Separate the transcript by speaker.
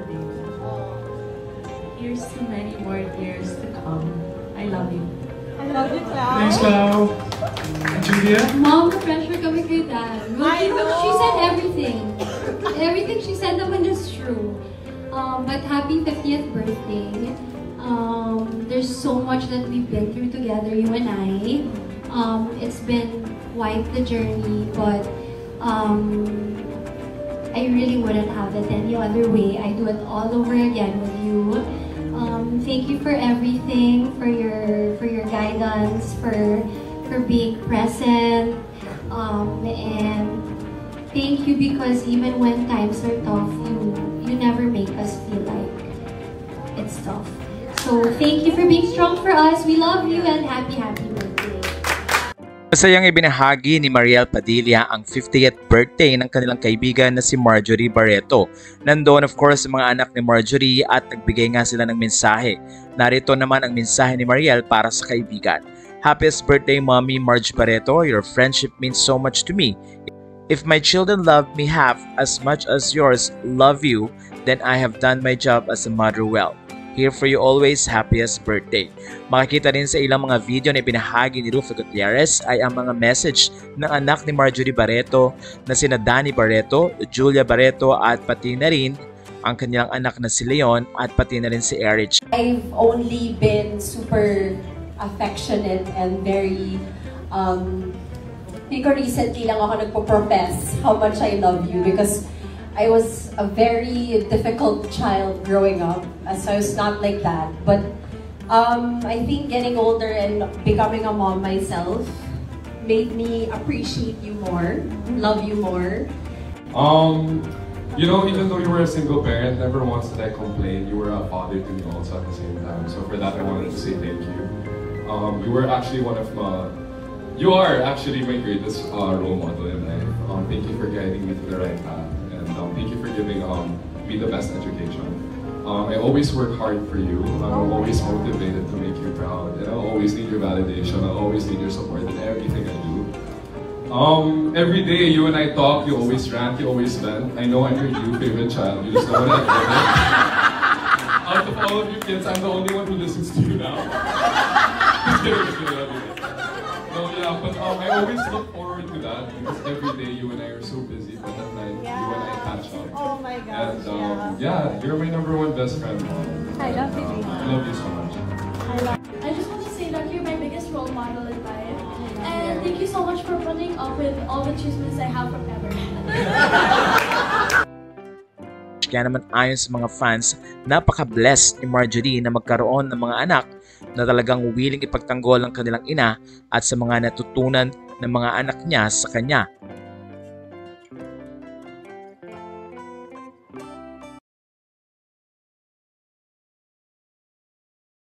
Speaker 1: today.
Speaker 2: Here's to many more years to come. I love you.
Speaker 1: I love you, Clau.
Speaker 3: Thanks, Clau. And Julia?
Speaker 4: Mom, pressure kami kay Dad.
Speaker 1: I know.
Speaker 4: She said everything. Everything she said naman is true. But happy 50th birthday. There's so much that we've been through together, you and I. It's been quite the journey, but I really wouldn't have it any other way. I do it all over again with you. Thank you for everything, for your guidance, for being present, and thank you because even when times are tough, you never make us feel like it's tough. So thank you for being strong for us. We love you and happy birthday.
Speaker 5: Masayang ibinahagi ni Mariel Padilla ang 50th birthday ng kanilang kaibigan na si Marjorie Barreto. Nandoon of course ang mga anak ni Marjorie at nagbigay nga sila ng mensahe. Narito naman ang mensahe ni Mariel para sa kaibigan. Happiest birthday, Mommy Marge Barreto. Your friendship means so much to me. If my children love me half as much as yours love you, then I have done my job as a mother well. Here for you always, happiest birthday. Makikita rin sa ilang mga video na ibinahagi ni Rufo Gutierrez ay ang mga message ng anak ni Marjorie Barreto na sina Danny Barreto, Julia Barreto at pati na rin ang kanilang anak na si Leon at pati na rin si Erich.
Speaker 6: I've only been super affectionate and very recently lang ako nagpo-profess how much I love you because I was a very difficult child growing up, so I was not like that. But I think getting older and becoming a mom myself made me appreciate you more, love you more.
Speaker 3: You know, even though you were a single parent, never once did I complain. You were a father to me also at the same time. So for that, I wanted to say thank you. You were actually you are actually my greatest role model in life. Thank you for guiding me to the right path. Thank you for giving me the best education. I always work hard for you. I'm always motivated to make you proud. And I'll always need your validation. I'll always need your support in everything I do. Every day you and I talk, you always rant, you always vent. I know I'm your new favorite child. You just don't want to admit it. Out of all of you kids, I'm the only one who listens to you now. Just kidding. No, yeah, but I always look forward to that because every day you and I are so busy, but at night you and I catch up.
Speaker 1: Oh my gosh,
Speaker 3: and yeah, you're my #1 best friend, Mom.
Speaker 1: I love you.
Speaker 3: I love you so much.
Speaker 4: I just want to say that you're my biggest role model in life. And thank you so much for putting up with all the chismes I have from everyone.
Speaker 5: Kaya naman ayon sa mga fans, napaka-blessed ni Marjorie na magkaroon ng mga anak na talagang willing ipagtanggol ang kanilang ina at sa mga natutunan ng mga anak niya sa kanya.